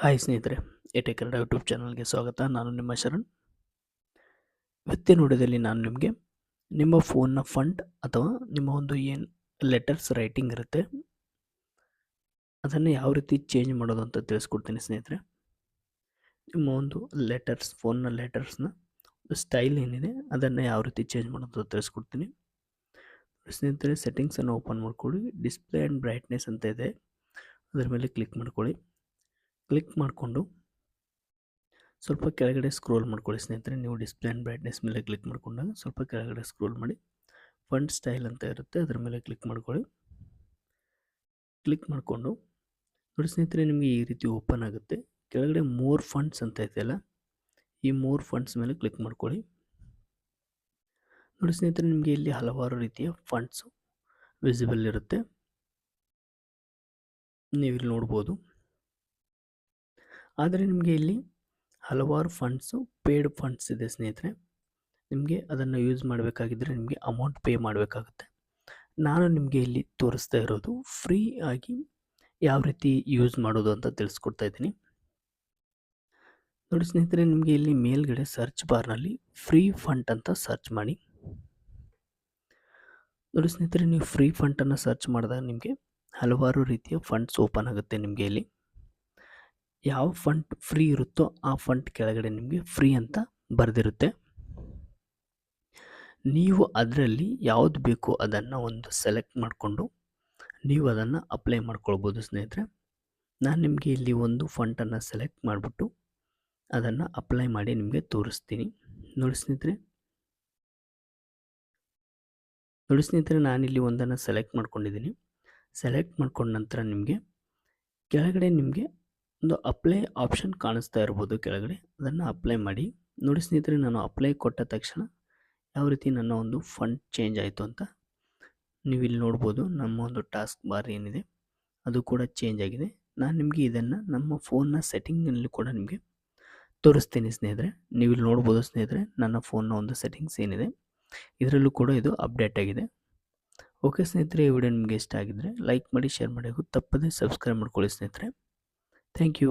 Hi ಸ್ನೇಹಿತರೆ, ಎಟೆ Kannada YouTube ಚಾನಲ್ಗೆ ಸ್ವಾಗತ. ನಾನು ನಿಮ್ಮ ಶರಣ್. ಇವತ್ತಿನ ವಿಡಿಯೋದಲ್ಲಿ ನಾನು ನಿಮಗೆ ನಿಮ್ಮ ಫೋನ್ನ ಫಂಟ್ ಅಥವಾ ನಿಮ್ಮ ಒಂದು ಏನು ಲೆಟರ್ಸ್ ರೈಟಿಂಗ್ ಇರುತ್ತೆ ಅದನ್ನು ಯಾವ ರೀತಿ ಚೇಂಜ್ ಮಾಡೋದು ಅಂತ ತಿಳಿಸ್ಕೊಡ್ತೀನಿ ಸ್ನೇಹಿತರೆ. ನಿಮ್ಮ ಒಂದು ಫೋನ್ನ ಲೆಟರ್ಸ್ನ ಸ್ಟೈಲ್ ಏನಿದೆ ಅದನ್ನು ಯಾವ ರೀತಿ ಚೇಂಜ್ ಮಾಡೋದು ಅಂತ ತಿಳಿಸ್ಕೊಡ್ತೀನಿ ಸ್ನೇಹಿತರೆ. ಸೆಟ್ಟಿಂಗ್ಸನ್ನು ಓಪನ್ ಮಾಡ್ಕೊಳ್ಳಿ. ಡಿಸ್ಪ್ಲೇ ಆ್ಯಂಡ್ ಬ್ರೈಟ್ನೆಸ್ ಅಂತ ಇದೆ, ಅದರ ಮೇಲೆ ಕ್ಲಿಕ್ ಮಾಡ್ಕೊಳ್ಳಿ. ಕ್ಲಿಕ್ ಮಾಡಿಕೊಂಡು ಸ್ವಲ್ಪ ಕೆಳಗಡೆ ಸ್ಕ್ರೋಲ್ ಮಾಡ್ಕೊಳ್ಳಿ ಸ್ನೇಹಿತರೆ. ನೀವು ಡಿಸ್ಪ್ಲೇ ಆ್ಯಂಡ್ ಬ್ರೈಟ್ನೆಸ್ ಮೇಲೆ ಕ್ಲಿಕ್ ಮಾಡ್ಕೊಂಡಾಗ ಸ್ವಲ್ಪ ಕೆಳಗಡೆ ಸ್ಕ್ರೋಲ್ ಮಾಡಿ ಫಂಟ್ ಸ್ಟೈಲ್ ಅಂತ ಇರುತ್ತೆ, ಅದರ ಮೇಲೆ ಕ್ಲಿಕ್ ಮಾಡ್ಕೊಳ್ಳಿ. ಕ್ಲಿಕ್ ಮಾಡಿಕೊಂಡು ನೋಡಿ ಸ್ನೇಹಿತರೆ, ನಿಮಗೆ ಈ ರೀತಿ ಓಪನ್ ಆಗುತ್ತೆ. ಕೆಳಗಡೆ ಮೋರ್ ಫಂಟ್ಸ್ ಅಂತ ಇದೆಯಲ್ಲ, ಈ ಮೋರ್ ಫಂಟ್ಸ್ ಮೇಲೆ ಕ್ಲಿಕ್ ಮಾಡ್ಕೊಳ್ಳಿ. ನೋಡಿ ಸ್ನೇಹಿತರೆ, ನಿಮಗೆ ಇಲ್ಲಿ ಹಲವಾರು ರೀತಿಯ ಫಂಟ್ಸು ವಿಸಿಬಲ್ ಇರುತ್ತೆ, ನೀವಿಲ್ಲಿ ನೋಡ್ಬೋದು. ಆದರೆ ನಿಮಗೆ ಇಲ್ಲಿ ಹಲವಾರು ಫಂಡ್ಸು ಪೇಯ್ಡ್ ಫಂಡ್ಸ್ ಇದೆ ಸ್ನೇಹಿತರೆ. ನಿಮಗೆ ಅದನ್ನು ಯೂಸ್ ಮಾಡಬೇಕಾಗಿದ್ದರೆ ನಿಮಗೆ ಅಮೌಂಟ್ ಪೇ ಮಾಡಬೇಕಾಗುತ್ತೆ. ನಾನು ನಿಮಗೆ ಇಲ್ಲಿ ತೋರಿಸ್ತಾ ಇರೋದು ಫ್ರೀ ಆಗಿ ಯಾವ ರೀತಿ ಯೂಸ್ ಮಾಡೋದು ಅಂತ ತಿಳಿಸ್ಕೊಡ್ತಾ ಇದ್ದೀನಿ. ನೋಡಿ ಸ್ನೇಹಿತರೆ, ನಿಮಗೆ ಇಲ್ಲಿ ಮೇಲ್ಗಡೆ ಸರ್ಚ್ ಬಾರ್ನಲ್ಲಿ ಫ್ರೀ ಫಂಟ್ ಅಂತ ಸರ್ಚ್ ಮಾಡಿ. ನೋಡಿ ಸ್ನೇಹಿತರೆ, ನೀವು ಫ್ರೀ ಫಂಟನ್ನು ಸರ್ಚ್ ಮಾಡಿದಾಗ ನಿಮಗೆ ಹಲವಾರು ರೀತಿಯ ಫಂಡ್ಸ್ ಓಪನ್ ಆಗುತ್ತೆ. ನಿಮಗೆ ಇಲ್ಲಿ ಯಾವ ಫಂಟ್ ಫ್ರೀ ಇರುತ್ತೋ ಆ ಫಂಟ್ ಕೆಳಗಡೆ ನಿಮಗೆ ಫ್ರೀ ಅಂತ ಬರೆದಿರುತ್ತೆ. ನೀವು ಅದರಲ್ಲಿ ಯಾವುದು ಬೇಕೋ ಅದನ್ನು ಒಂದು ಸೆಲೆಕ್ಟ್ ಮಾಡಿಕೊಂಡು ನೀವು ಅದನ್ನು ಅಪ್ಲೈ ಮಾಡ್ಕೊಳ್ಬೋದು ಸ್ನೇಹಿತರೆ. ನಾನು ನಿಮಗೆ ಇಲ್ಲಿ ಒಂದು ಫಂಟನ್ನು ಸೆಲೆಕ್ಟ್ ಮಾಡಿಬಿಟ್ಟು ಅದನ್ನು ಅಪ್ಲೈ ಮಾಡಿ ನಿಮಗೆ ತೋರಿಸ್ತೀನಿ. ನೋಡಿ ಸ್ನೇಹಿತರೆ, ನಾನಿಲ್ಲಿ ಒಂದನ್ನು ಸೆಲೆಕ್ಟ್ ಮಾಡ್ಕೊಂಡಿದ್ದೀನಿ. ಸೆಲೆಕ್ಟ್ ಮಾಡ್ಕೊಂಡ ನಂತರ ನಿಮಗೆ ಕೆಳಗಡೆ ನಿಮಗೆ ಒಂದು ಅಪ್ಲೈ ಆಪ್ಷನ್ ಕಾಣಿಸ್ತಾ ಇರ್ಬೋದು ಕೆಳಗಡೆ, ಅದನ್ನು ಅಪ್ಲೈ ಮಾಡಿ. ನೋಡಿ ಸ್ನೇಹಿತರೆ, ನಾನು ಅಪ್ಲೈ ಕೊಟ್ಟ ತಕ್ಷಣ ಯಾವ ರೀತಿ ನನ್ನ ಒಂದು ಫಂಟ್ ಚೇಂಜ್ ಆಯಿತು ಅಂತ ನೀವು ಇಲ್ಲಿ ನೋಡ್ಬೋದು. ನಮ್ಮ ಒಂದು ಟಾಸ್ಕ್ ಬಾರ್ ಏನಿದೆ ಅದು ಕೂಡ ಚೇಂಜ್ ಆಗಿದೆ. ನಾನು ನಿಮಗೆ ಇದನ್ನು ನಮ್ಮ ಫೋನ್ನ ಸೆಟ್ಟಿಂಗ್ನಲ್ಲಿ ಕೂಡ ನಿಮಗೆ ತೋರಿಸ್ತೀನಿ ಸ್ನೇಹಿತರೆ. ನೀವು ಇಲ್ಲಿ ನೋಡ್ಬೋದು ಸ್ನೇಹಿತರೆ, ನನ್ನ ಫೋನ್ನ ಒಂದು ಸೆಟ್ಟಿಂಗ್ಸ್ ಏನಿದೆ ಇದರಲ್ಲೂ ಕೂಡ ಇದು ಅಪ್ಡೇಟ್ ಆಗಿದೆ. ಓಕೆ ಸ್ನೇಹಿತರೆ, ಈ ವಿಡಿಯೋ ನಿಮಗೆ ಇಷ್ಟ ಆಗಿದ್ದರೆ ಲೈಕ್ ಮಾಡಿ, ಶೇರ್ ಮಾಡಿ, ಹಾಗೂ ತಪ್ಪದೇ ಸಬ್ಸ್ಕ್ರೈಬ್ ಮಾಡ್ಕೊಳ್ಳಿ ಸ್ನೇಹಿತರೆ. Thank you.